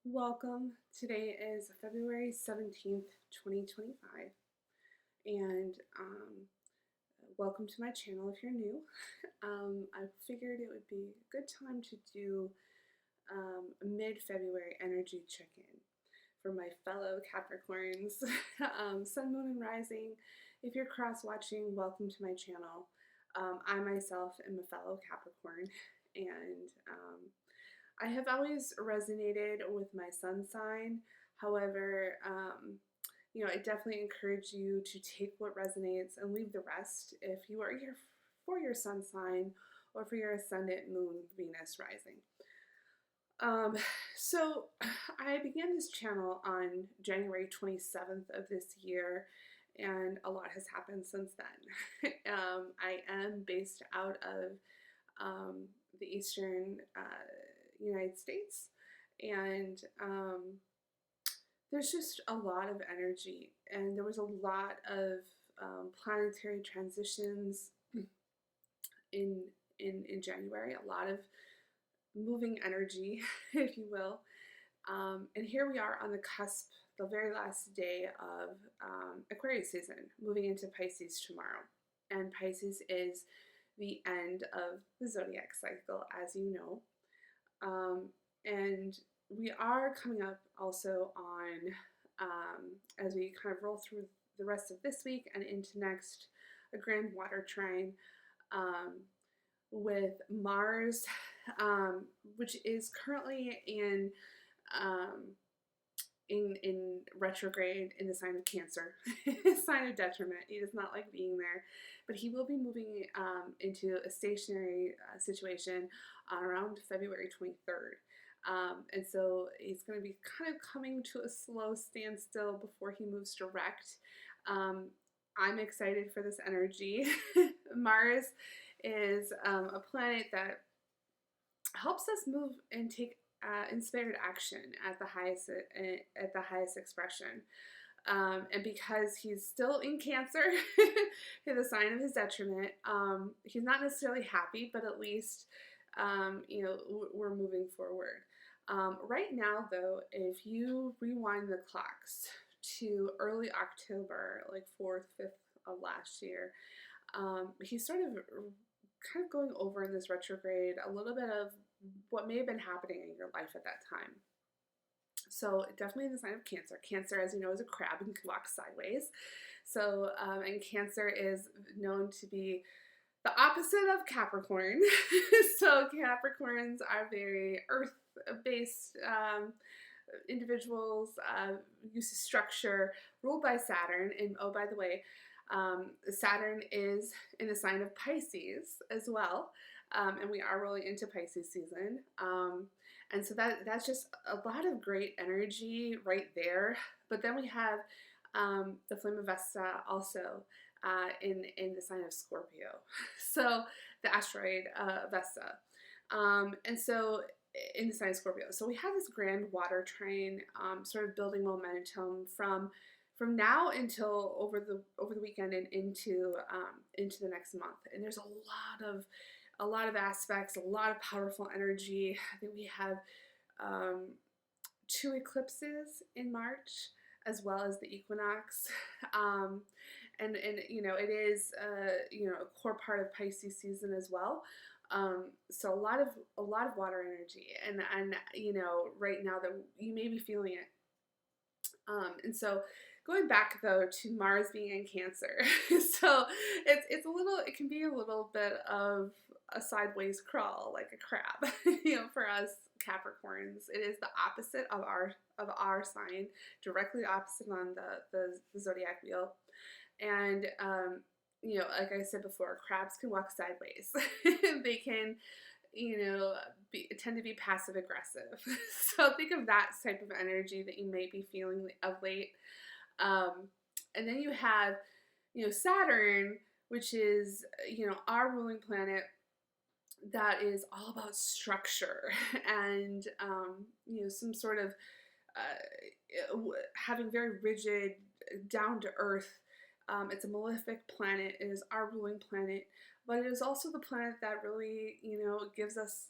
Welcome. Today is February 17th, 2025, and welcome to my channel if you're new. I figured it would be a good time to do a mid-February energy check-in for my fellow Capricorns, Sun, Moon, and Rising. If you're cross-watching, welcome to my channel. I myself am a fellow Capricorn, and I have always resonated with my sun sign. However, I definitely encourage you to take what resonates and leave the rest if you are here for your sun sign or for your ascendant, moon, Venus rising. So I began this channel on January 27th of this year, and a lot has happened since then. I am based out of the Eastern United States, and there's just a lot of energy, and there was a lot of planetary transitions in January, a lot of moving energy, if you will. And here we are on the cusp, the very last day of Aquarius season, moving into Pisces tomorrow. And Pisces is the end of the zodiac cycle, as you know. And we are coming up also on, as we kind of roll through the rest of this week and into next, a grand water trine with Mars, which is currently in retrograde in the sign of Cancer, sign of detriment. He does not like being there, but he will be moving into a stationary situation around February 23rd. And so he's going to be kind of coming to a slow standstill before he moves direct. I'm excited for this energy. Mars is a planet that helps us move and take inspired action at the highest expression. And because he's still in Cancer, the sign of his detriment, he's not necessarily happy, but at least we're moving forward. Right now, though, if you rewind the clocks to early October, like 4th, 5th of last year, he's sort of kind of going over in this retrograde a little bit of what may have been happening in your life at that time. So definitely the sign of Cancer. Cancer, as you know, is a crab and can walk sideways. So, and Cancer is known to be the opposite of Capricorn. So Capricorns are very earth-based individuals, use of structure, ruled by Saturn. And oh, by the way, Saturn is in the sign of Pisces as well. And we are rolling into Pisces season. And so that's just a lot of great energy right there. But then we have the flame of Vesta also in the sign of Scorpio. So the asteroid Vesta. And so in the sign of Scorpio. So we have this grand water trine sort of building momentum from now until over the weekend and into the next month. And there's a lot of aspects, a lot of powerful energy. I think we have 2 eclipses in March, as well as the equinox. And it is a core part of Pisces season as well. So a lot of water energy, and right now that you may be feeling it. And so going back though to Mars being in Cancer, so it can be a little bit of a sideways crawl like a crab, for us Capricorns. It is the opposite of our sign, directly opposite on the zodiac wheel. And like I said before, crabs can walk sideways. They can tend to be passive aggressive. So think of that type of energy that you may be feeling of late. And then you have, Saturn, which is, our ruling planet that is all about structure and, some sort of having very rigid, down to earth It's a malefic planet. It is our ruling planet, but it is also the planet that really, gives us,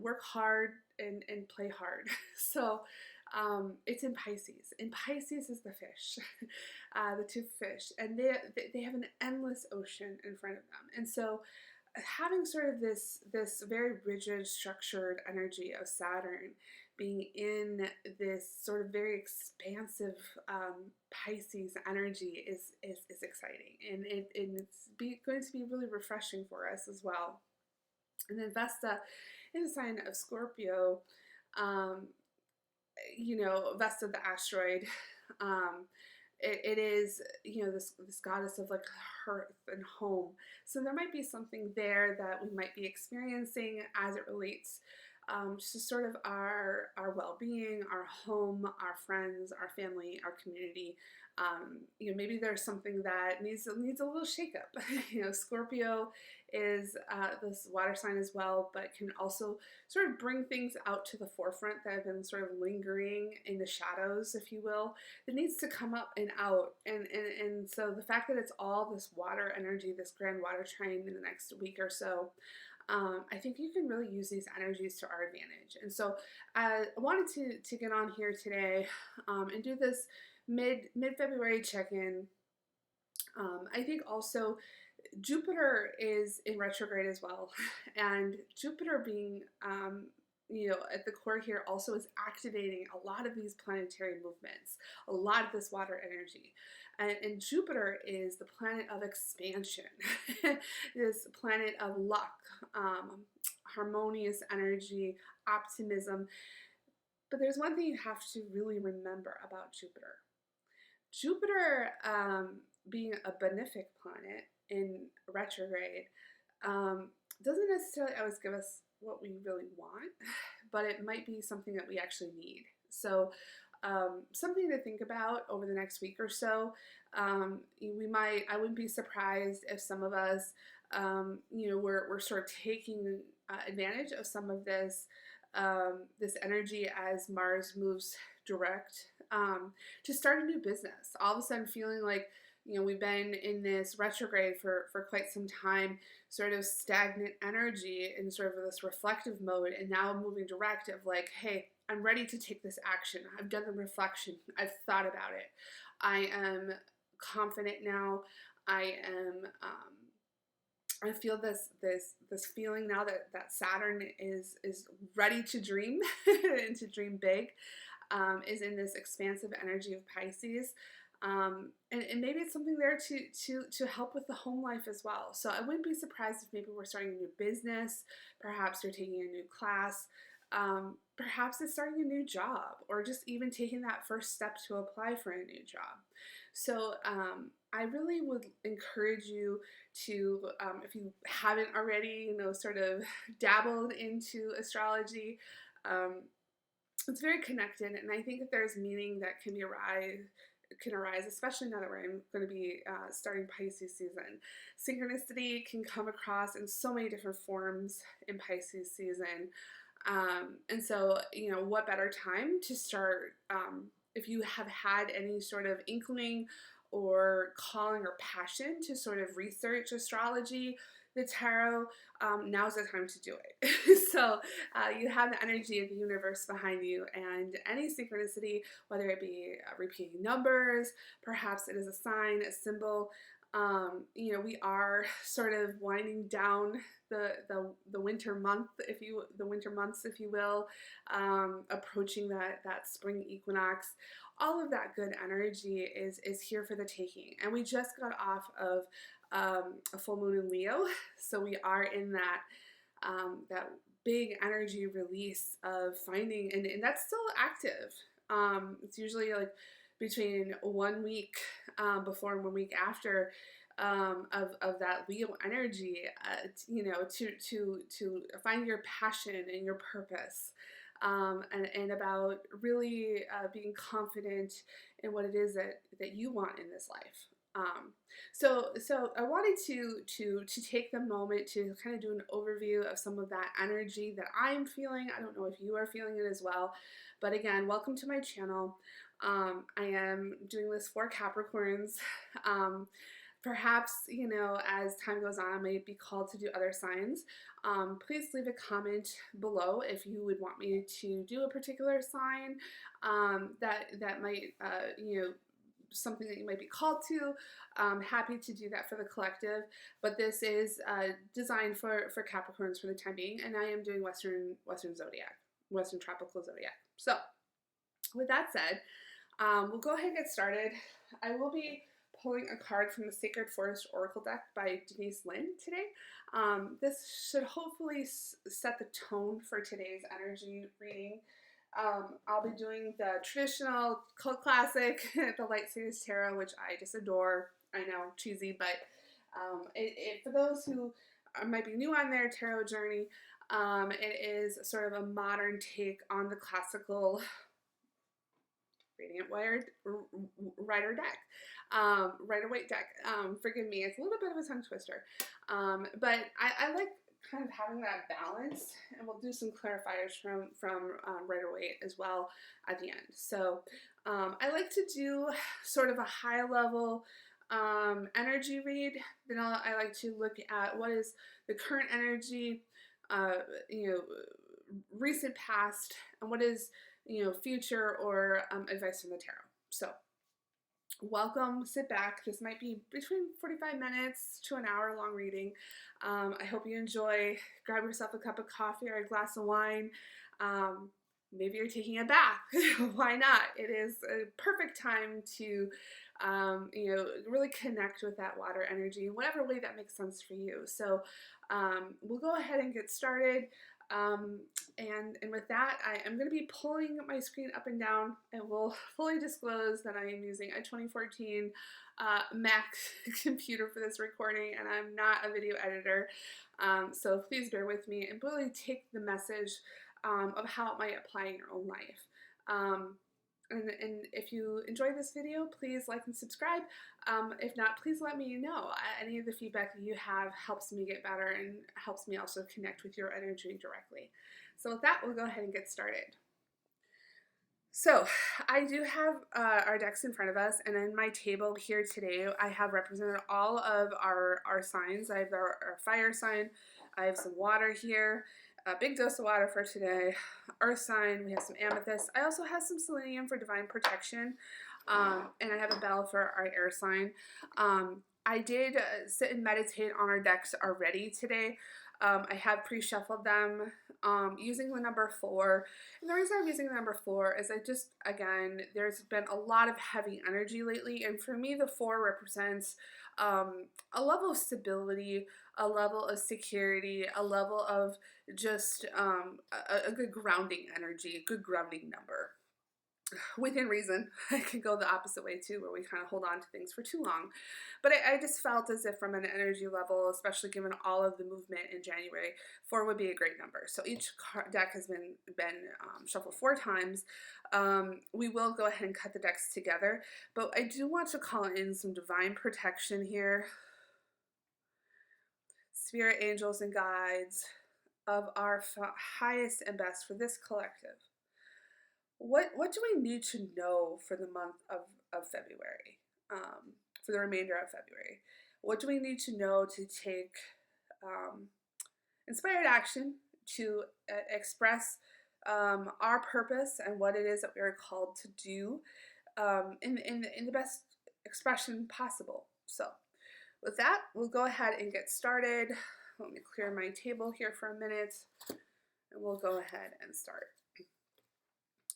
work hard and play hard. So it's in Pisces. And Pisces is the fish, the two fish, and they have an endless ocean in front of them. And so having sort of this very rigid, structured energy of Saturn being in this sort of very expansive Pisces energy is exciting, and going to be really refreshing for us as well. And then Vesta is a sign of Scorpio. Um, Vesta the asteroid. It is, this goddess of like hearth and home. So there might be something there that we might be experiencing as it relates to sort of our well-being, our home, our friends, our family, our community. Maybe there's something that needs a little shakeup. Scorpio is this water sign as well, but can also sort of bring things out to the forefront that have been sort of lingering in the shadows, if you will, that needs to come up and out. And so the fact that it's all this water energy, this grand water trine in the next week or so, I think you can really use these energies to our advantage. And so I wanted to get on here today and do this mid-February check-in. I think also Jupiter is in retrograde as well, and Jupiter being at the core here also is activating a lot of these planetary movements, a lot of this water energy. And Jupiter is the planet of expansion, this planet of luck, harmonious energy, optimism. But there's one thing you have to really remember about Jupiter. Jupiter, being a benefic planet in retrograde, doesn't necessarily always give us what we really want, but it might be something that we actually need. So something to think about over the next week or so. I wouldn't be surprised if some of us, we're sort of taking advantage of some of this energy as Mars moves direct to start a new business. All of a sudden feeling like, we've been in this retrograde for quite some time, sort of stagnant energy in sort of this reflective mode, and now moving direct of like, hey, I'm ready to take this action. I've done the reflection. I've thought about it. I am confident now. I feel this feeling now that Saturn is ready to dream and to dream big, is in this expansive energy of Pisces. And maybe it's something there to help with the home life as well. So I wouldn't be surprised if maybe we're starting a new business, perhaps you're taking a new class, perhaps it's starting a new job, or just even taking that first step to apply for a new job. So I really would encourage you to, if you haven't already, sort of dabbled into astrology, it's very connected, and I think that there's meaning that can arise, especially now that we're going to be starting Pisces season. Synchronicity can come across in so many different forms in Pisces season. And so, what better time to start, if you have had any sort of inkling or calling or passion to sort of research astrology, the tarot, now's the time to do it. So you have the energy of the universe behind you, and any synchronicity, whether it be repeating numbers, perhaps it is a sign, a symbol, we are sort of winding down the winter months, if you will, approaching that spring equinox. All of that good energy is here for the taking, and we just got off of a full moon in Leo, so we are in that big energy release of finding, and that's still active. It's usually like between 1 week before and 1 week after of that Leo energy, to find your passion and your purpose, and about really being confident in what it is that you want in this life. So I wanted to take the moment to kind of do an overview of some of that energy that I'm feeling. I don't know if you are feeling it as well, but again, welcome to my channel. I am doing this for Capricorns. Um, Perhaps, you know, as time goes on, I may be called to do other signs. Please leave a comment below if you would want me to do a particular sign that might, you know, something that you might be called to. Happy to do that for the collective, but this is designed for Capricorns for the time being, and I am doing Western zodiac, Western tropical zodiac. So with that said, we'll go ahead and get started. I will be pulling a card from the Sacred Forest Oracle deck by Denise Lynn today. This should hopefully set the tone for today's energy reading. I'll be doing the traditional cult classic, the Light Series Tarot, which I just adore. I know, cheesy, but for those who might be new on their tarot journey, it is sort of a modern take on the classical Radiant Rider deck, Rider-Waite deck. Forgive me, it's a little bit of a tongue twister, but I like kind of having that balance, and we'll do some clarifiers from Rider-Waite as well at the end. So I like to do sort of a high level energy read. Then I like to look at what is the current energy, you know, recent past, and what is, you know, future or advice from the tarot. So welcome, sit back. This might be between 45 minutes to an hour long reading. I hope you enjoy. Grab yourself a cup of coffee or a glass of wine. Maybe you're taking a bath. Why not? It is a perfect time to, you know, really connect with that water energy in whatever way that makes sense for you. So we'll go ahead and get started. And with that, I am going to be pulling my screen up and down, and will fully disclose that I am using a 2014 Mac computer for this recording, and I'm not a video editor. So please bear with me and really take the message of how it might apply in your own life. And if you enjoy this video, please like and subscribe. If not, please let me know. Any of the feedback that you have helps me get better and helps me also connect with your energy directly. So with that, we'll go ahead and get started. So I do have our decks in front of us, and in my table here today, I have represented all of our signs. I have our fire sign, I have some water here, a big dose of water for today, earth sign, we have some amethyst. I also have some selenium for divine protection, and I have a bell for our air sign. I did sit and meditate on our decks already today. I have pre-shuffled them using the number 4. And the reason I'm using the number 4 is again, there's been a lot of heavy energy lately. And for me, the 4 represents a level of stability, a level of security, a level of just a good grounding energy, a good grounding number. Within reason. It can go the opposite way too, where we kind of hold on to things for too long. But I just felt as if from an energy level, especially given all of the movement in January, 4 would be a great number. So each deck has been shuffled 4 times. We will go ahead and cut the decks together, but I do want to call in some divine protection here. Spirit angels and guides of our highest and best for this collective. What do we need to know for the month of February, for the remainder of February? What do we need to know to take inspired action to express our purpose and what it is that we are called to do in the best expression possible? So with that, we'll go ahead and get started. Let me clear my table here for a minute, and we'll go ahead and start.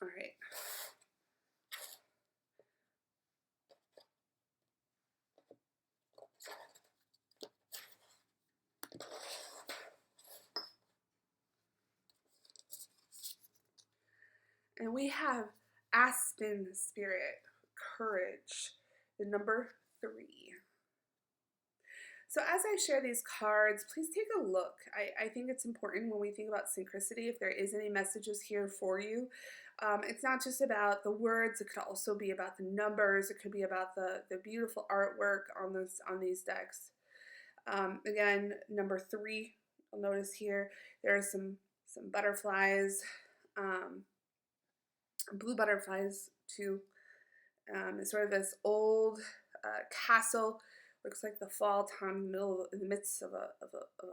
All right. And we have Aspen Spirit, Courage, the number 3. So as I share these cards, please take a look. I think it's important when we think about synchronicity, if there is any messages here for you, It's not just about the words, it could also be about the numbers, it could be about the beautiful artwork on these decks. Again, number 3, you'll notice here, there are some butterflies, blue butterflies too. It's sort of this old castle. Looks like the fall time, in the midst of a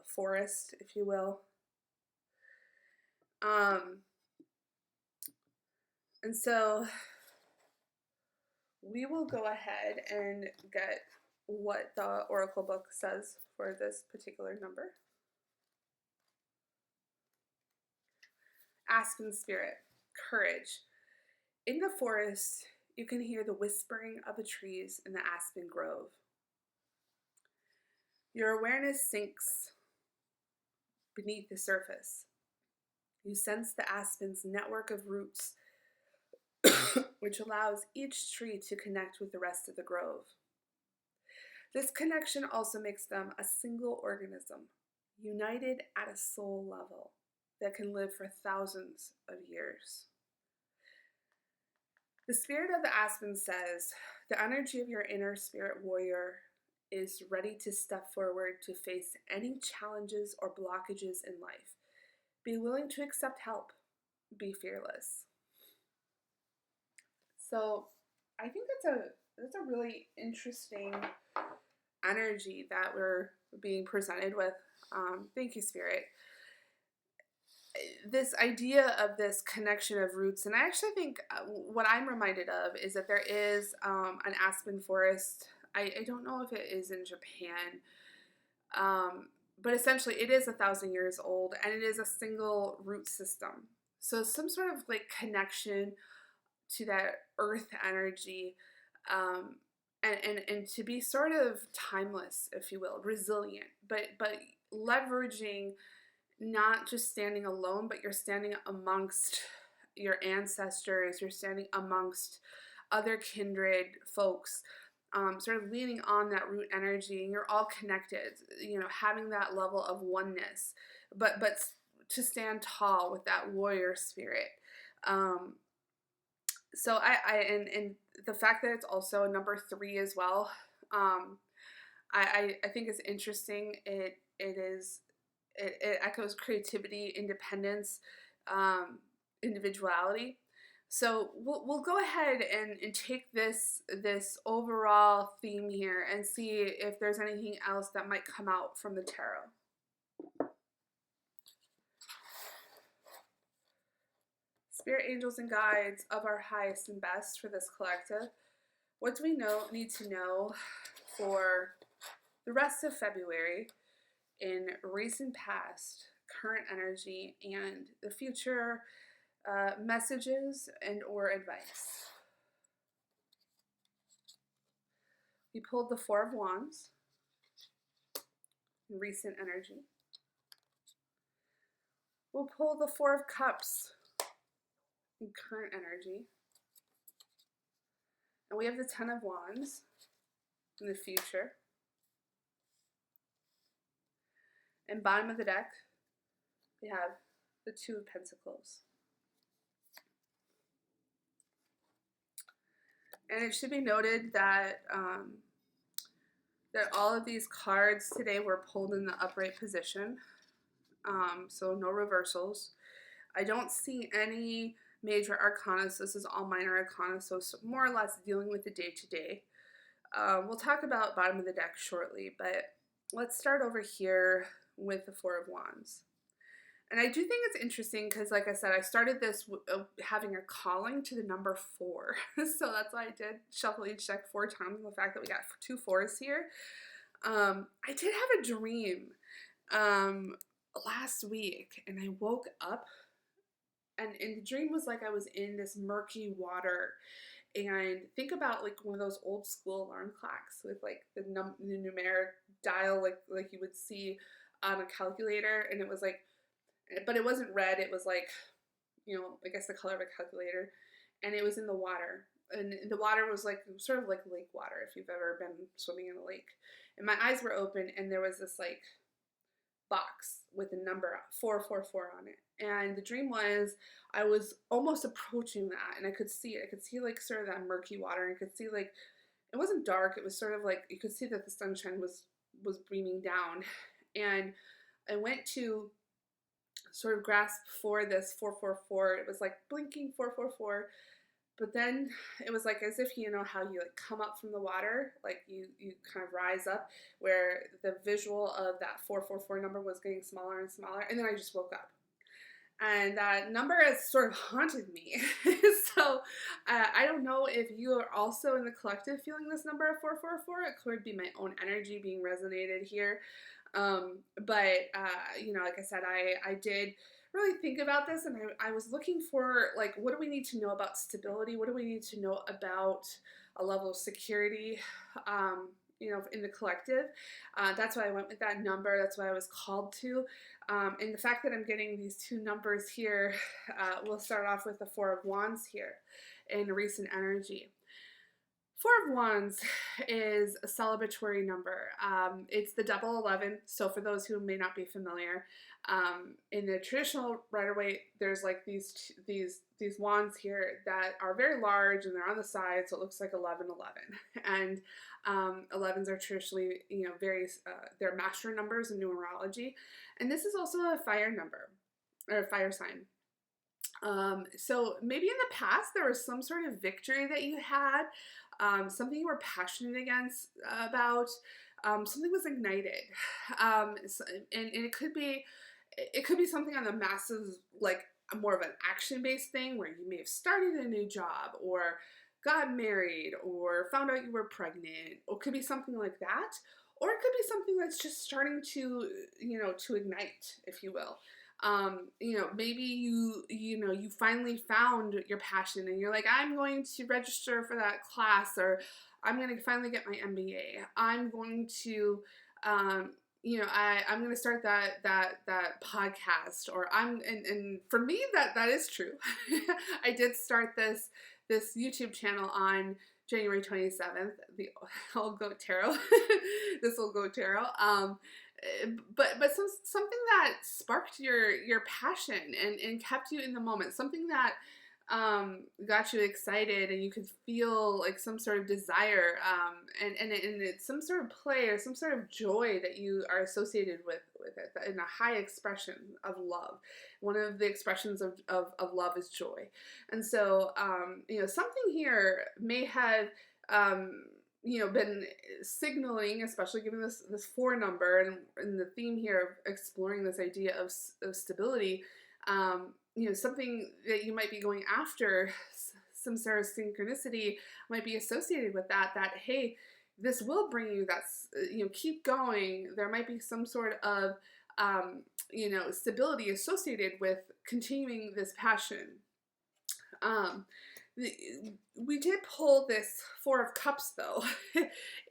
forest, if you will. And so we will go ahead and get what the Oracle book says for this particular number. Aspen spirit, courage. In the forest, you can hear the whispering of the trees in the aspen grove. Your awareness sinks beneath the surface. You sense the aspen's network of roots, which allows each tree to connect with the rest of the grove. This connection also makes them a single organism, united at a soul level, that can live for thousands of years. The spirit of the aspen says, the energy of your inner spirit warrior is ready to step forward to face any challenges or blockages in life. Be willing to accept help. Be fearless. So I think that's a really interesting energy that we're being presented with. Thank you, Spirit. This idea of this connection of roots, and I actually think what I'm reminded of is that there is an aspen forest. I don't know if it is in Japan, but essentially it is 1,000 years old, and it is a single root system. So some sort of like connection to that earth energy, and to be sort of timeless, if you will, resilient, but leveraging, not just standing alone, but you're standing amongst your ancestors, you're standing amongst other kindred folks, sort of leaning on that root energy, and you're all connected, having that level of oneness, but to stand tall with that warrior spirit. So and the fact that it's also a number 3 as well, I think is interesting. It echoes creativity, independence, individuality. So we'll go ahead and take this overall theme here and see if there's anything else that might come out from the tarot. Spirit angels and guides of our highest and best for this collective, what do we need to know for the rest of February in recent past, current energy, and the future messages and or advice? We pulled the 4 of Wands in recent energy. We'll pull the 4 of Cups in current energy. And we have the 10 of Wands in the future. And bottom of the deck, we have the 2 of Pentacles. And it should be noted that that all of these cards today were pulled in the upright position, so no reversals. I don't see any major arcana, so this is all minor arcana, so more or less dealing with the day-to-day. We'll talk about bottom of the deck shortly, but let's start over here with the 4 of Wands. And I do think it's interesting because, like I said, I started this having a calling to the number 4. So that's why I did shuffle each deck 4 times, and the fact that we got 2 4s here. I did have a dream last week, and I woke up, and the dream was like I was in this murky water. And think about like one of those old school alarm clocks with like the numeric dial, like you would see on a calculator, and it was like, but it wasn't red, it was like, I guess the color of a calculator, and it was in the water, and the water was like sort of like lake water, if you've ever been swimming in a lake. And my eyes were open, and there was this like box with a number 444 on it, And the dream was I was almost approaching that, and I could see it. I could see like sort of that murky water. And I could see like it wasn't dark. It was sort of like you could see that the sunshine was beaming down. And I went to sort of grasp for this 444. It was like blinking 444. But then it was like as if, you know how you like come up from the water, like you kind of rise up, where the visual of that 444 number was getting smaller and smaller. And then I just woke up. And that number has sort of haunted me. So I don't know if you are also in the collective feeling this number of 444. It could be my own energy being resonated here. But you know, like I said, I did really think about this, and I was looking for like, what do we need to know about stability? What do we need to know about a level of security? You know, in the collective. That's why I went with that number. That's why I was called to. And the fact that I'm getting these two numbers here, we'll start off with the Four of Wands here in recent energy. Four of Wands is a celebratory number. It's the double 11. So for those who may not be familiar, in the traditional Rider-Waite, there's like these wands here that are very large and they're on the side, so it looks like 11, 11. And 11s are traditionally, you know, very they're master numbers in numerology, and this is also a fire number or a fire sign. So maybe in the past there was some sort of victory that you had, something you were passionate about, something was ignited, and it could be something on the massive, like more of an action-based thing where you may have started a new job or got married or found out you were pregnant, or it could be something like that, or it could be something that's just starting to, you know, to ignite, if you will. You know, maybe you finally found your passion and you're like, I'm going to register for that class, or I'm going to finally get my MBA. I'm going to, you know, I'm going to start that podcast, or and for me, that is true. I did start this YouTube channel on January 27th, the I'll Go Tarot, this will go tarot. But something that sparked your passion and kept you in the moment, something that got you excited and you could feel like some sort of desire, and it's some sort of play or some sort of joy that you are associated with it, in a high expression of love. One of the expressions of love is joy. And so you know, something here may have you know, been signaling, especially given this 4 number and the theme here of exploring this idea of stability, you know, something that you might be going after, some sort of synchronicity might be associated with that, hey, this will bring you that, you know, keep going. There might be some sort of, you know, stability associated with continuing this passion. We did pull this 4 of Cups, though,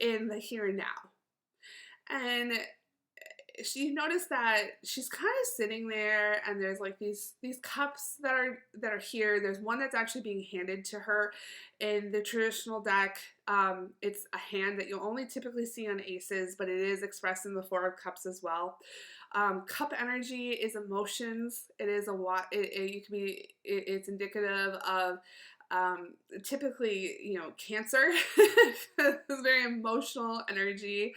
in the here and now. And you notice that she's kind of sitting there, and there's like these cups that are here. There's one that's actually being handed to her. In the traditional deck, it's a hand that you'll only typically see on aces, but it is expressed in the 4 of Cups as well. Cup energy is emotions. It is it's indicative of typically, you know, Cancer. It's very emotional energy.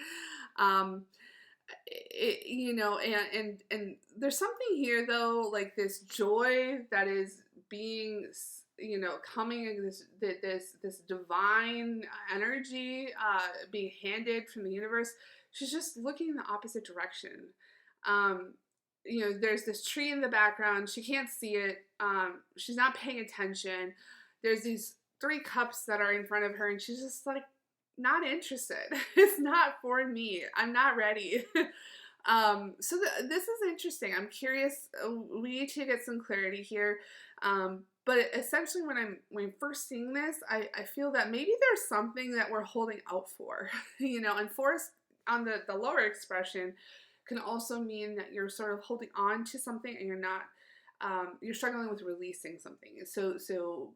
You know, and there's something here though, like this joy that is being, you know, coming, this divine energy being handed from the universe. She's just looking in the opposite direction. You know, there's this tree in the background. She can't see it. She's not paying attention. There's these 3 cups that are in front of her, and she's just like, not interested. It's not for me. I'm not ready. So this is interesting. I'm curious. We need to get some clarity here. But essentially, when I'm first seeing this, I feel that maybe there's something that we're holding out for. You know, and force on the lower expression can also mean that you're sort of holding on to something and you're not. You're struggling with releasing something. So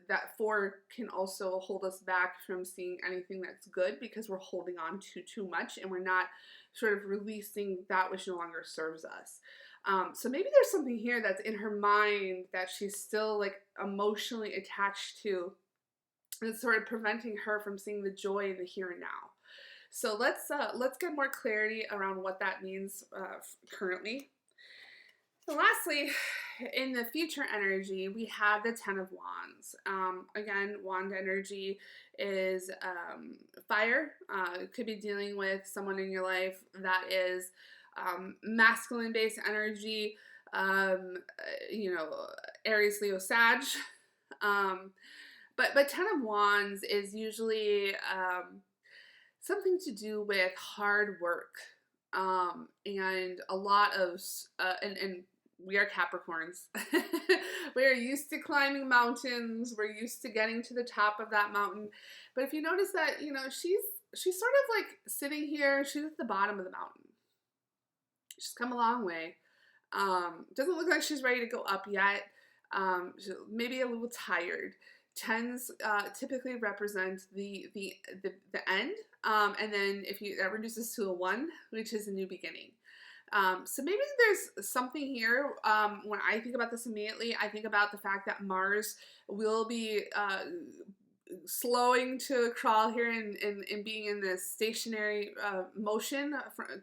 that 4 can also hold us back from seeing anything that's good, because we're holding on to too much and we're not sort of releasing that which no longer serves us. So maybe there's something here that's in her mind that she's still like emotionally attached to, that's sort of preventing her from seeing the joy in the here and now. So let's get more clarity around what that means currently. And lastly, in the future energy, we have the Ten of Wands. Again, wand energy is fire. It could be dealing with someone in your life that is masculine-based energy, you know, Aries, Leo, Sag. But Ten of Wands is usually something to do with hard work, and a lot of and we are Capricorns. We are used to climbing mountains. We're used to getting to the top of that mountain. But if you notice that, you know, she's sort of like sitting here. She's at the bottom of the mountain. She's come a long way. Doesn't look like she's ready to go up yet. Maybe a little tired. Tens typically represent the end, and then if you that reduces to a 1, which is a new beginning. So maybe there's something here. When I think about this immediately, I think about the fact that Mars will be slowing to a crawl here and being in this stationary motion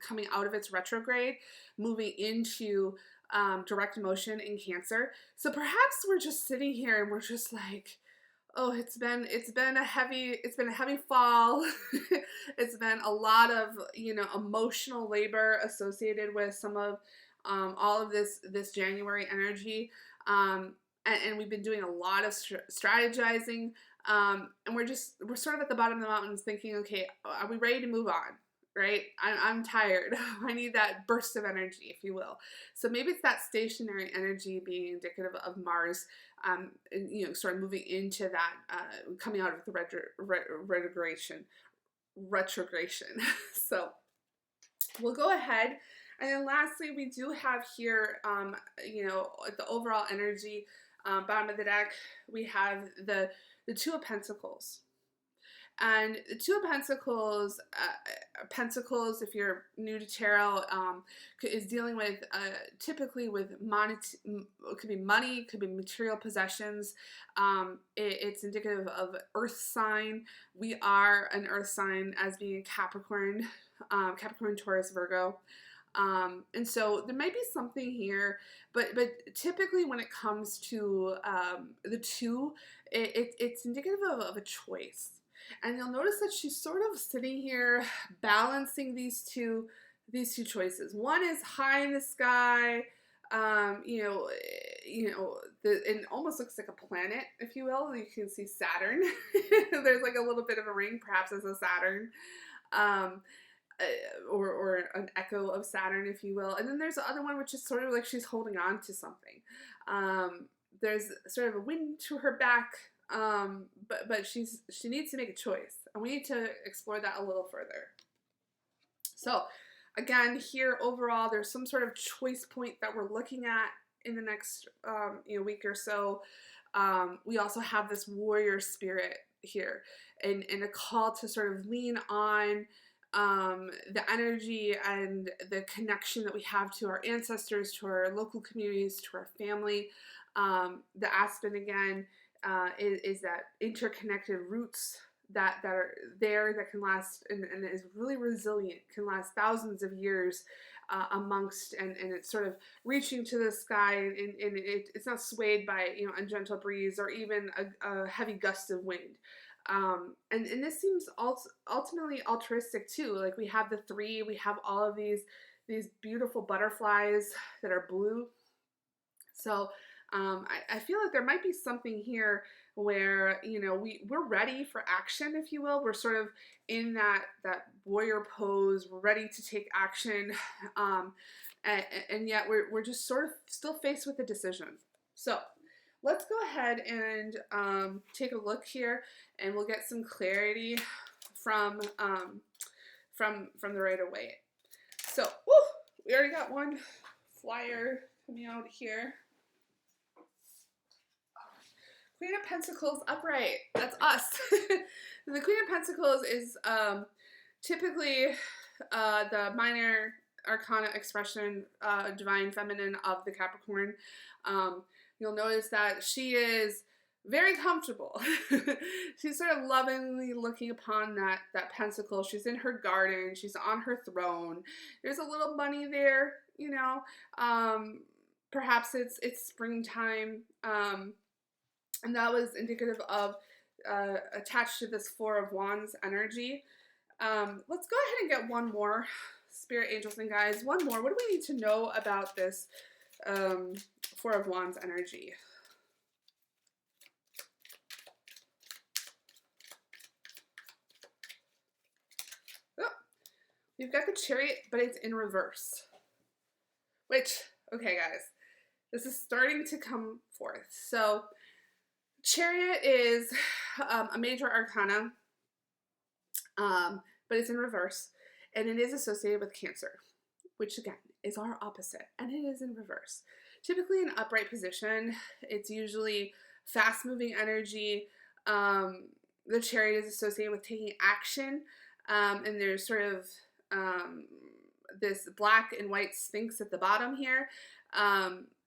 coming out of its retrograde, moving into direct motion in Cancer. So perhaps we're just sitting here and we're just like, oh, it's been a heavy fall. It's been a lot of, you know, emotional labor associated with some of all of this January energy, and we've been doing a lot of strategizing, and we're sort of at the bottom of the mountains thinking, okay, are we ready to move on? Right? I'm tired. I need that burst of energy, if you will. So maybe it's that stationary energy being indicative of Mars, you know, sort of moving into that, coming out of the retrogration. So we'll go ahead. And then lastly, we do have here, you know, the overall energy, bottom of the deck, we have the Two of Pentacles. And the Two of Pentacles, if you're new to tarot, is dealing with typically with it could be money, it could be material possessions. It's indicative of earth sign. We are an earth sign as being a Capricorn, Capricorn, Taurus, Virgo. And so there might be something here, but typically when it comes to the two, it's indicative of a choice. And you'll notice that she's sort of sitting here balancing these two choices. One is high in the sky, it almost looks like a planet, if you will. You can see Saturn. There's like a little bit of a ring, perhaps as a Saturn, or an echo of Saturn, if you will. And then there's the other one, which is sort of like she's holding on to something. There's sort of a wind to her back. But she needs to make a choice, and we need to explore that a little further. So again, here overall, there's some sort of choice point that we're looking at in the next week or so. We also have this warrior spirit here, and a call to sort of lean on the energy and the connection that we have to our ancestors, to our local communities, to our family. The Aspen again. Is that interconnected roots that are there, that can last and is really resilient, can last thousands of years amongst, and it's sort of reaching to the sky, and it's not swayed by, you know, a gentle breeze or even a heavy gust of wind. And this seems ultimately altruistic too. Like we have the 3, we have all of these beautiful butterflies that are blue. So I feel like there might be something here where, you know, we're ready for action, if you will. We're sort of in that warrior pose. We're ready to take action, and yet we're just sort of still faced with a decision. So let's go ahead and take a look here, and we'll get some clarity from the Rider-Waite. So we already got one flyer coming out here. Queen of Pentacles upright. That's us. The Queen of Pentacles is typically the minor arcana expression, divine feminine of the Capricorn. You'll notice that she is very comfortable. She's sort of lovingly looking upon that pentacle. She's in her garden. She's on her throne. There's a little bunny there, you know. Perhaps it's springtime, and that was indicative of attached to this Four of Wands energy. Let's go ahead and get one more, spirit angels and guides. One more. What do we need to know about this Four of Wands energy? Oh, you've got the Chariot, but it's in reverse. Which, okay guys, this is starting to come forth. So, Chariot is a major arcana, but it's in reverse, and it is associated with Cancer, which again is our opposite, and it is in reverse. Typically in upright position, it's usually fast-moving energy. The Chariot is associated with taking action, and there's sort of this black and white sphinx at the bottom here.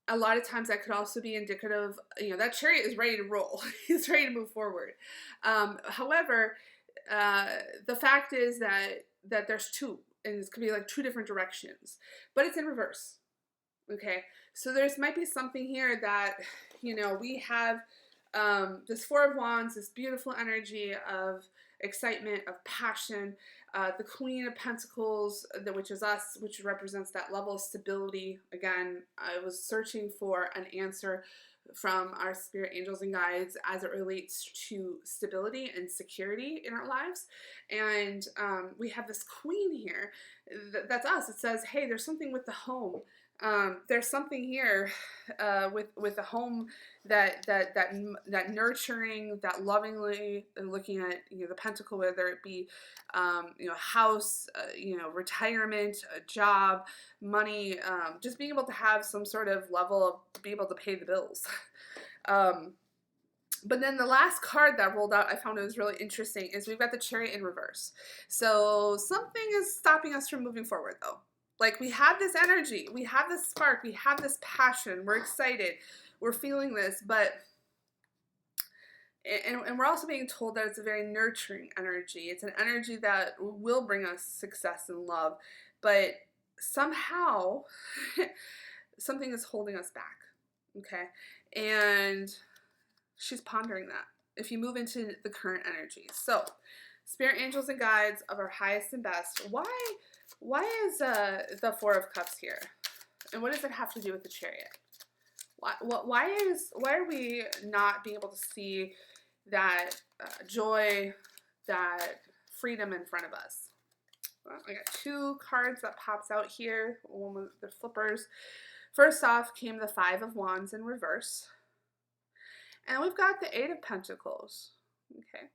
A lot of times that could also be indicative, you know, that Chariot is ready to roll. He's ready to move forward. However, the fact is that there's two, and this could be like two different directions, but it's in reverse. Okay, so there's might be something here that, you know, we have this Four of Wands, this beautiful energy of excitement, of passion. The Queen of Pentacles, which is us, which represents that level of stability. Again, I was searching for an answer from our spirit angels and guides as it relates to stability and security in our lives. And we have this Queen here. That's us. It says, hey, there's something with the home. There's something here with the home that nurturing, that lovingly looking at, you know, the pentacle, whether it be you know, house, you know, retirement, a job, money, just being able to have some sort of level of be able to pay the bills. But then the last card that rolled out, I found it was really interesting, is we've got the Chariot in reverse. So something is stopping us from moving forward, though. Like, we have this energy, we have this spark, we have this passion, we're excited, we're feeling this, but, and we're also being told that it's a very nurturing energy. It's an energy that will bring us success and love, but somehow something is holding us back, okay? And she's pondering that if you move into the current energy. So, spirit angels and guides of our highest and best, why is the Four of Cups here? And what does it have to do with the Chariot? Why are we not being able to see that joy, that freedom in front of us? Well, I got two cards that pops out here, one with the flippers. First off came the Five of Wands in reverse. And we've got the Eight of Pentacles. Okay.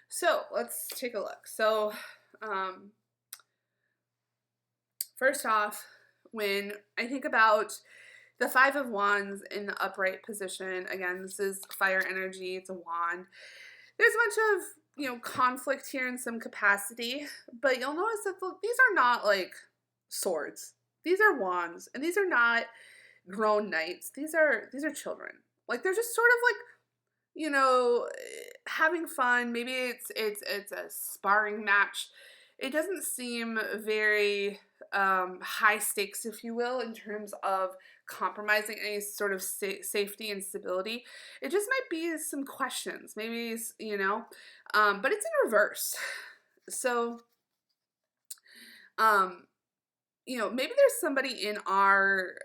So let's take a look. So, first off, when I think about the Five of Wands in the upright position, again, this is fire energy, it's a wand. There's a bunch of, you know, conflict here in some capacity, but you'll notice that these are not like swords. These are wands, and these are not grown knights. These are children. Like, they're just sort of like, you know, having fun. Maybe it's a sparring match. It doesn't seem very high stakes, if you will, in terms of compromising any sort of safety and stability. It just might be some questions, maybe, you know, but it's in reverse. So, you know, maybe there's somebody in our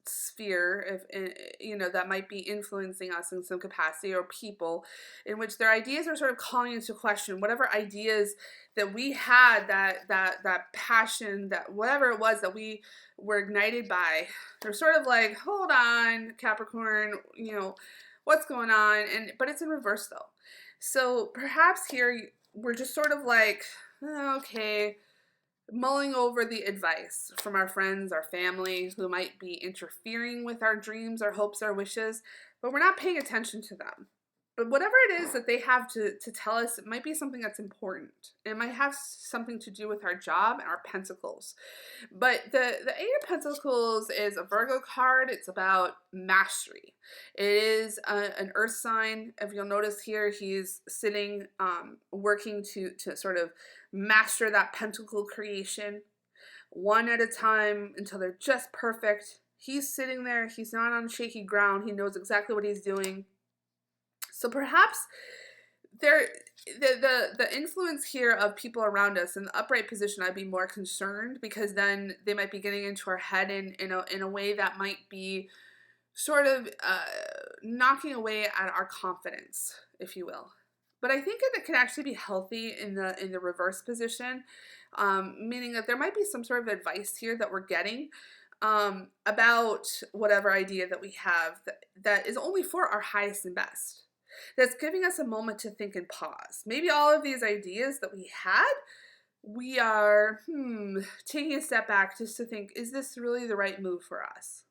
sphere, if you know, that might be influencing us in some capacity, or people in which their ideas are sort of calling into question whatever ideas that we had, that passion, that whatever it was that we were ignited by. They're sort of like, hold on, Capricorn, you know, what's going on? But it's in reverse though. So perhaps here we're just sort of like, okay, mulling over the advice from our friends, our family, who might be interfering with our dreams, our hopes, our wishes, but we're not paying attention to them. But whatever it is that they have to tell us, it might be something that's important. It might have something to do with our job and our pentacles. But the Eight of Pentacles is a Virgo card. It's about mastery. It is an earth sign. If you'll notice here, he's sitting, working to sort of master that pentacle creation one at a time until they're just perfect. He's sitting there. He's not on shaky ground. He knows exactly what he's doing. So perhaps the influence here of people around us in the upright position, I'd be more concerned, because then they might be getting into our head in a way that might be sort of knocking away at our confidence, if you will. But I think it could actually be healthy in the reverse position, meaning that there might be some sort of advice here that we're getting about whatever idea that we have that is only for our highest and best. That's giving us a moment to think and pause. Maybe all of these ideas that we had, we are taking a step back just to think, is this really the right move for us?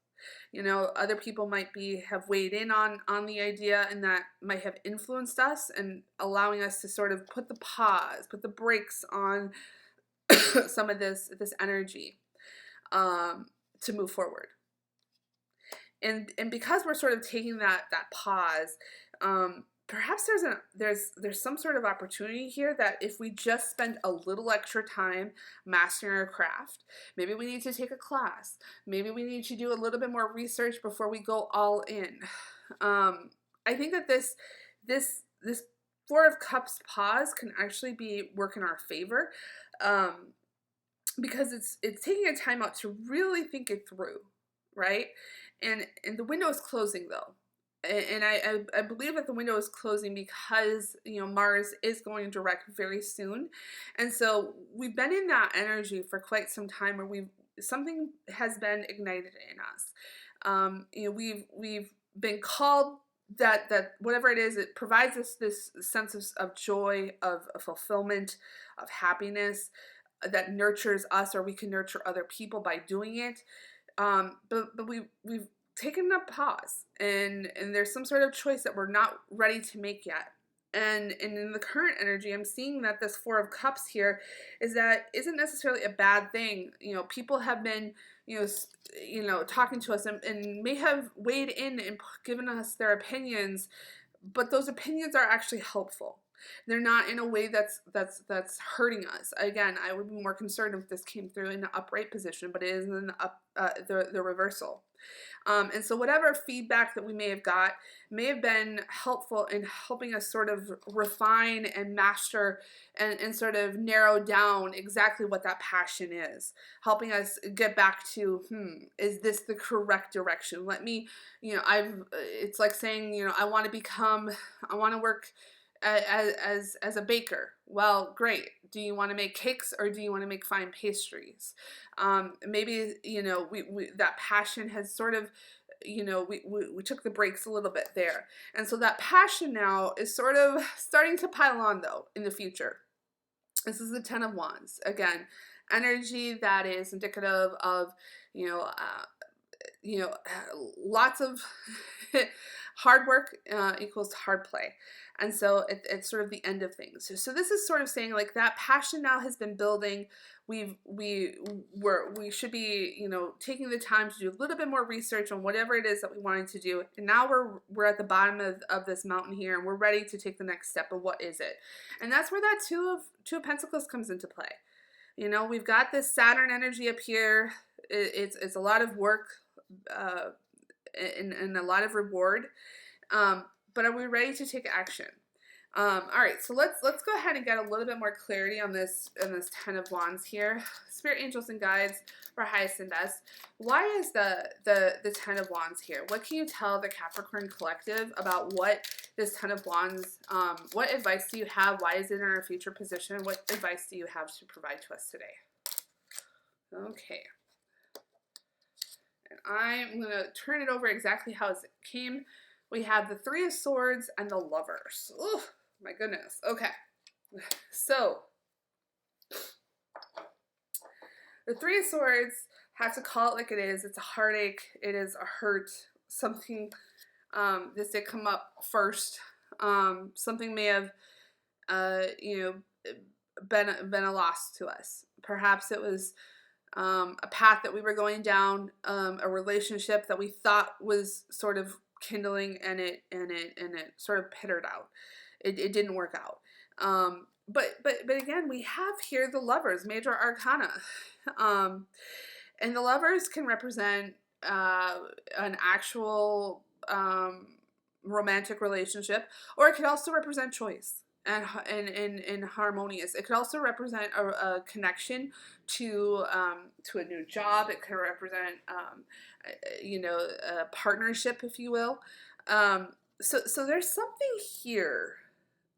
You know, other people might have weighed in on the idea, and that might have influenced us and allowing us to sort of put the brakes on some of this energy to move forward. And because we're sort of taking that pause, perhaps there's some sort of opportunity here that if we just spend a little extra time mastering our craft, maybe we need to take a class, maybe we need to do a little bit more research before we go all in. I think that this Four of Cups pause can actually work in our favor, because it's taking a time out to really think it through, right? And the window is closing though. And I believe that the window is closing because, you know, Mars is going direct very soon. And so we've been in that energy for quite some time where something has been ignited in us. You know, we've been called that whatever it is, it provides us this sense of joy, of fulfillment, of happiness that nurtures us, or we can nurture other people by doing it. But we've taken a pause, and there's some sort of choice that we're not ready to make yet. And in the current energy, I'm seeing that this Four of Cups here isn't necessarily a bad thing. You know, people have been, you know, talking to us and may have weighed in and given us their opinions, but those opinions are actually helpful. They're not in a way that's hurting us. Again, I would be more concerned if this came through in the upright position, but it is in the reversal. And so whatever feedback that we may have got may have been helpful in helping us sort of refine and master and sort of narrow down exactly what that passion is, helping us get back to, is this the correct direction? Let me, you know, it's like saying, you know, I want to work as a baker. Well, great. Do you want to make cakes or do you want to make fine pastries? Maybe, you know, we that passion has sort of, you know, we took the brakes a little bit there. And so that passion now is sort of starting to pile on though in the future. This is the Ten of Wands. Again, energy that is indicative of, lots of hard work equals hard play. And so it's sort of the end of things. So this is sort of saying like that passion now has been building. We should be, you know, taking the time to do a little bit more research on whatever it is that we wanted to do. And now we're at the bottom of this mountain here, and we're ready to take the next step of what is it. And that's where that Two of Pentacles comes into play. You know, we've got this Saturn energy up here. It's a lot of work and a lot of reward. But are we ready to take action? All right, so let's go ahead and get a little bit more clarity on this Ten of Wands here. Spirit, angels, and guides for highest and best. Why is the Ten of Wands here? What can you tell the Capricorn collective about what this Ten of Wands? What advice do you have? Why is it in our future position? What advice do you have to provide to us today? Okay. And I'm going to turn it over exactly how it came. We have the Three of Swords and the Lovers. Oh, my goodness. Okay. So, the Three of Swords, have to call it like it is. It's a heartache. It is a hurt. Something, this did come up first. Something may have, you know, been a loss to us. Perhaps it was a path that we were going down, a relationship that we thought was sort of kindling, and it sort of pittered out. It didn't work out. But again, we have here the Lovers, major arcana, and the Lovers can represent an actual romantic relationship, or it could also represent choice and harmonious. It could also represent a connection to a new job. It could represent you know, a partnership, if you will. So there's something here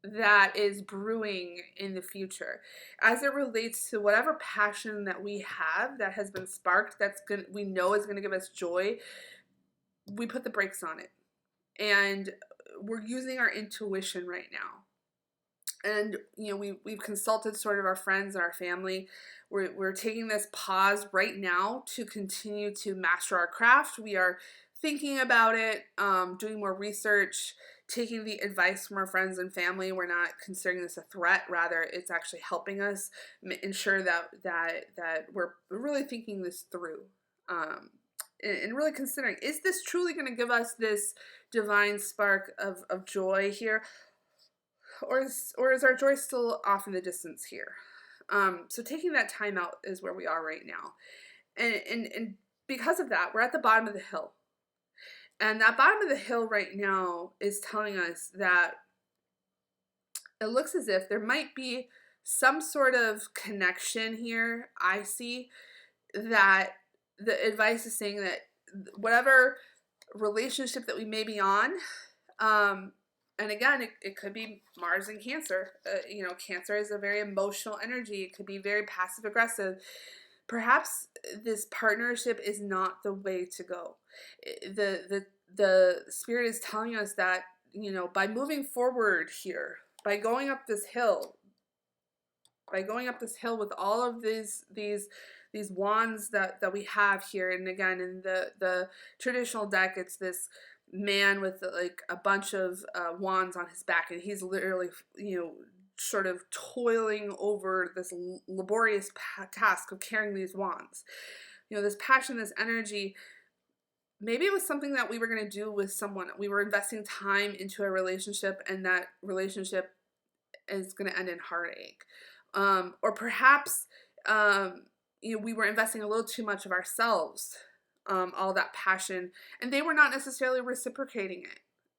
that is brewing in the future as it relates to whatever passion that we have that has been sparked, that's going we know is going to give us joy. We put the brakes on it, and we're using our intuition right now. And you know, we've consulted sort of our friends and our family. We're taking this pause right now to continue to master our craft. We are thinking about it, doing more research, taking the advice from our friends and family. We're not considering this a threat; rather, it's actually helping us ensure that we're really thinking this through. And really considering, is this truly going to give us this divine spark of joy here? Or is our joy still off in the distance here? So taking that time out is where we are right now. And because of that, we're at the bottom of the hill. And that bottom of the hill right now is telling us that it looks as if there might be some sort of connection here. I see that the advice is saying that whatever relationship that we may be on, and again, it could be Mars and Cancer. You know, Cancer is a very emotional energy. It could be very passive aggressive. Perhaps this partnership is not the way to go. The spirit is telling us that, you know, by moving forward here, by going up this hill, with all of these wands that we have here, and again, in the traditional deck, it's this man with like a bunch of wands on his back, and he's literally, you know, sort of toiling over this laborious task of carrying these wands. You know, this passion, this energy. Maybe it was something that we were going to do with someone. We were investing time into a relationship, and that relationship is going to end in heartache. Or perhaps, you know, we were investing a little too much of ourselves, all that passion, and they were not necessarily reciprocating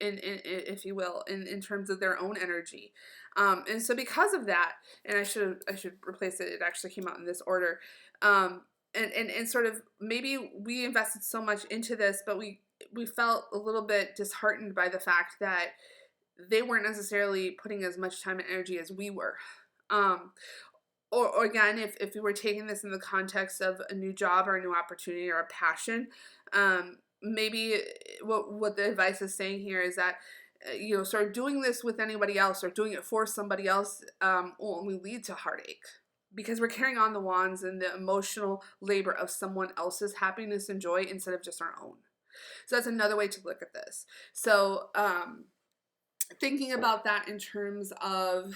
it, if you will, in terms of their own energy. And so because of that, and I should replace it. It actually came out in this order. And sort of maybe we invested so much into this, but we felt a little bit disheartened by the fact that they weren't necessarily putting as much time and energy as we were. Or again, if we were taking this in the context of a new job or a new opportunity or a passion, maybe what the advice is saying here is that, you know, sort of doing this with anybody else or doing it for somebody else will only lead to heartache, because we're carrying on the wands and the emotional labor of someone else's happiness and joy instead of just our own. So that's another way to look at this. So thinking about that in terms of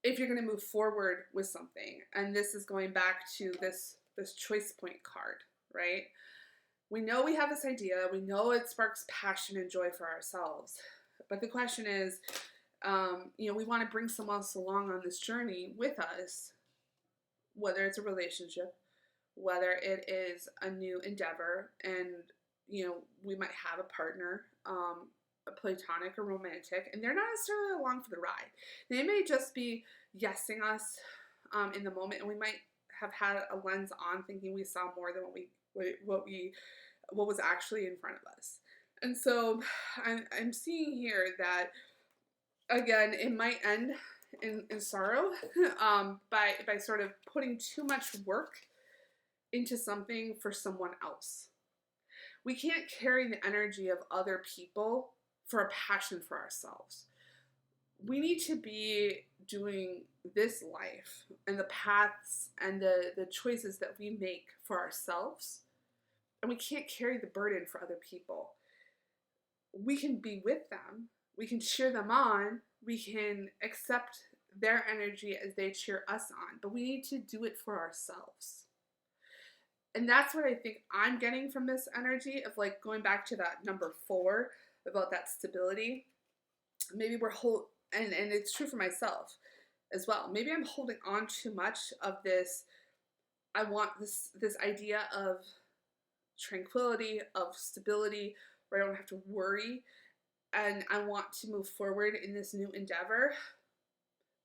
if you're going to move forward with something, and this is going back to this choice point card, right? We know we have this idea, we know it sparks passion and joy for ourselves, but the question is, you know, we want to bring someone else along on this journey with us, whether it's a relationship, whether it is a new endeavor, and, you know, we might have a partner, a platonic or romantic, and they're not necessarily along for the ride. They may just be yesing us in the moment, and we might have had a lens on, thinking we saw more than what was actually in front of us. And so I'm seeing here that, again, it might end in sorrow by sort of putting too much work into something for someone else. We can't carry the energy of other people for a passion for ourselves. We need to be doing this life and the paths and the choices that we make for ourselves, and we can't carry the burden for other people. we can be with them, we can cheer them on, we can accept their energy as they cheer us on, but we need to do it for ourselves. And that's what I think I'm getting from this energy of like going back to that number 4 about that stability. Maybe we're and it's true for myself as well. Maybe I'm holding on too much of this. I want this idea of tranquility, of stability, where I don't have to worry, and I want to move forward in this new endeavor.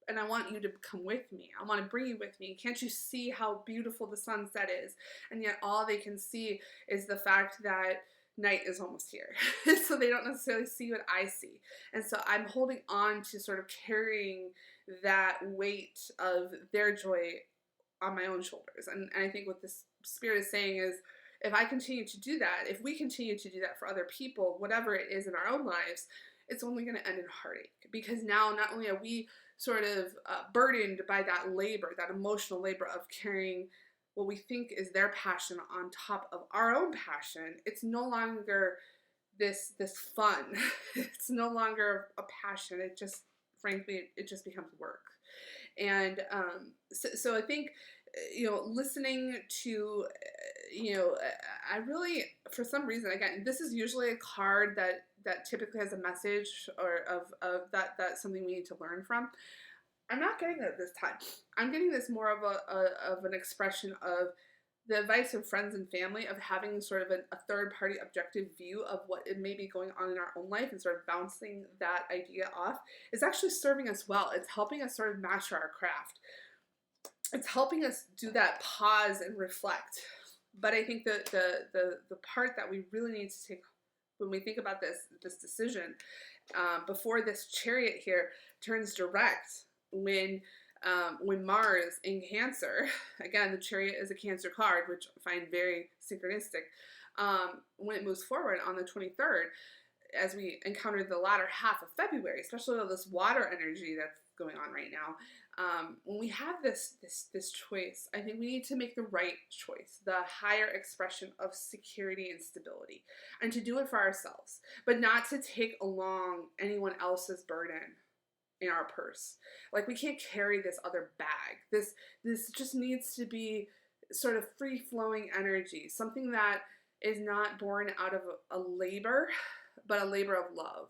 And I want you to come with me. I want to bring you with me. Can't you see how beautiful the sunset is? And yet all they can see is the fact that night is almost here. So they don't necessarily see what I see. And so I'm holding on to sort of carrying that weight of their joy on my own shoulders. And I think what this spirit is saying is, if I continue to do that, if we continue to do that for other people, whatever it is in our own lives, it's only going to end in heartache. Because now not only are we sort of burdened by that labor, that emotional labor of carrying what we think is their passion on top of our own passion, it's no longer this fun. It's no longer a passion. It just, frankly, it just becomes work. And so I think, listening to, I really, for some reason, again, this is usually a card that typically has a message or of that's something we need to learn from. I'm not getting that this time. I'm getting this more of an expression of the advice of friends and family, of having sort of a third party objective view of what it may be going on in our own life and sort of bouncing that idea off is actually serving us well. It's helping us sort of master our craft. It's helping us do that pause and reflect. But I think that the part that we really need to take when we think about this decision, before this Chariot here turns direct, when Mars in Cancer, again, the Chariot is a Cancer card, which I find very synchronistic, when it moves forward on the 23rd, as we encounter the latter half of February, especially all this water energy that's going on right now, when we have this choice, I think we need to make the right choice, the higher expression of security and stability, and to do it for ourselves, but not to take along anyone else's burden in our purse. Like, we can't carry this other bag. This just needs to be sort of free-flowing energy, something that is not born out of a labor, but a labor of love.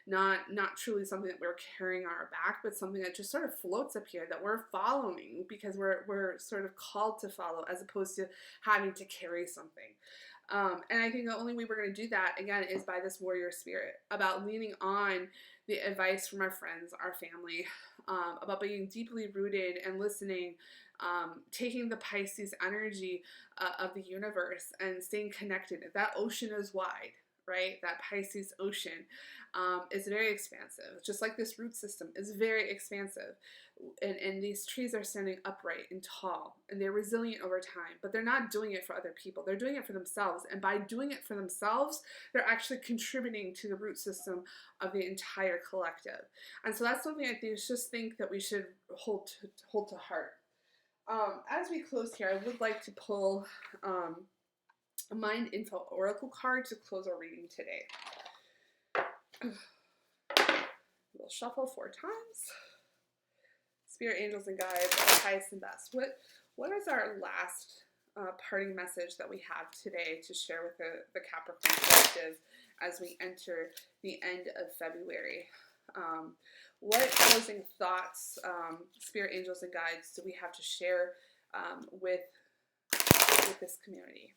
Not truly something that we're carrying on our back, but something that just sort of floats up here that we're following because we're sort of called to follow, as opposed to having to carry something. And I think the only way we're going to do that, again, is by this warrior spirit, about leaning on the advice from our friends, our family, about being deeply rooted and listening, taking the Pisces energy of the universe and staying connected. That ocean is wide, right? That Pisces ocean is very expansive. Just like this root system is very expansive. And these trees are standing upright and tall, and they're resilient over time, but they're not doing it for other people. They're doing it for themselves. And by doing it for themselves, they're actually contributing to the root system of the entire collective. And so that's something I just think that we should hold to heart. As we close here, I would like to pull a Mind Info Oracle card to close our reading today. We'll shuffle 4 times. Spirit, angels, and guides, our highest and best. What is our last parting message that we have today to share with the Capricorn collective as we enter the end of February? What closing thoughts, Spirit, angels, and guides, do we have to share with this community?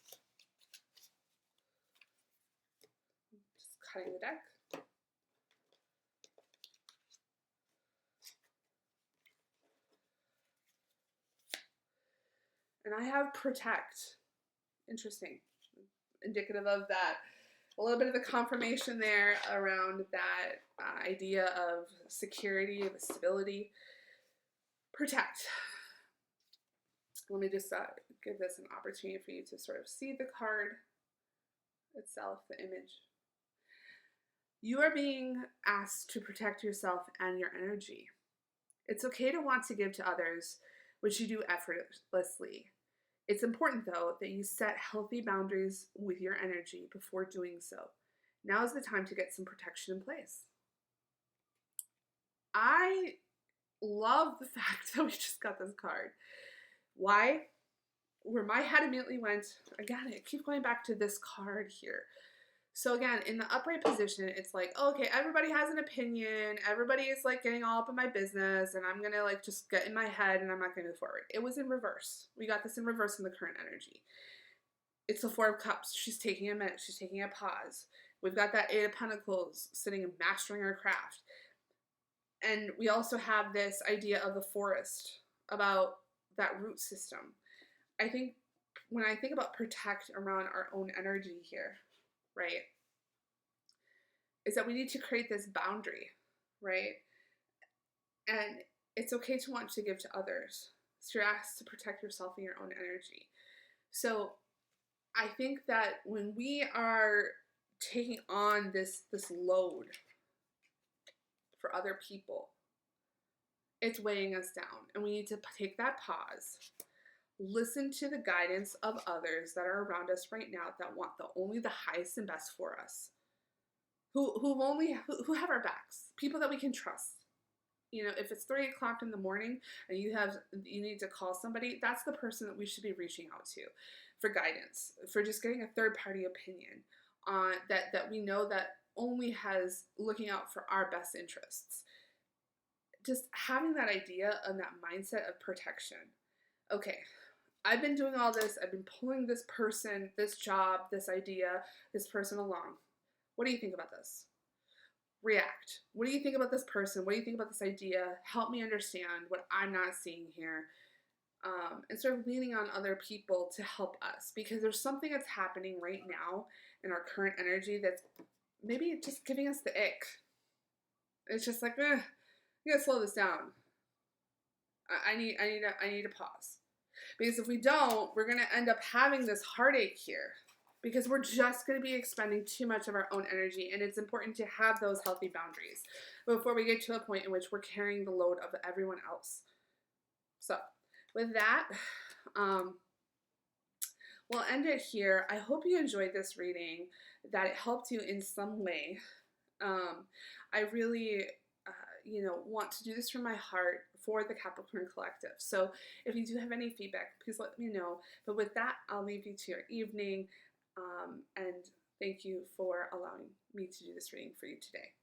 Just cutting the deck. And I have protect. Interesting. Indicative of that. A little bit of the confirmation there around that idea of security, of stability. Protect. Let me just give this an opportunity for you to sort of see the card itself, the image. You are being asked to protect yourself and your energy. It's okay to want to give to others, which you do effortlessly. It's important, though, that you set healthy boundaries with your energy before doing so. Now is the time to get some protection in place. I love the fact that we just got this card. Why? Where my head immediately went, again, I keep going back to this card here. So again, in the upright position, it's like, oh, okay, everybody has an opinion. Everybody is like getting all up in my business, and I'm gonna like just get in my head and I'm not gonna move forward. It was in reverse. We got this in reverse in the current energy. It's the Four of Cups. She's taking a minute. She's taking a pause. We've got that Eight of Pentacles sitting and mastering her craft. And we also have this idea of the forest, about that root system. I think when I think about protect around our own energy here, right, is that we need to create this boundary, right? And it's okay to want to give to others. So you're asked to protect yourself and your own energy. So I think that when we are taking on this load for other people, it's weighing us down, and we need to take that pause, listen to the guidance of others that are around us right now that want only the highest and best for us, who have our backs, people that we can trust. You know, if it's 3 o'clock in the morning and you need to call somebody, that's the person that we should be reaching out to for guidance, for just getting a third party opinion on that we know that only has looking out for our best interests. Just having that idea and that mindset of protection. Okay, I've been doing all this. I've been pulling this person, this job, this idea, this person along. What do you think about this? React. What do you think about this person? What do you think about this idea? Help me understand what I'm not seeing here. And sort of leaning on other people to help us, because there's something that's happening right now in our current energy that's maybe just giving us the ick. It's just like, you gotta slow this down. I need a pause. Because if we don't, we're gonna end up having this heartache here, because we're just gonna be expending too much of our own energy, and it's important to have those healthy boundaries before we get to a point in which we're carrying the load of everyone else. So with that, we'll end it here. I hope you enjoyed this reading, that it helped you in some way. I really want to do this from my heart for the Capricorn Collective. So if you do have any feedback, please let me know. But with that, I'll leave you to your evening. And thank you for allowing me to do this reading for you today.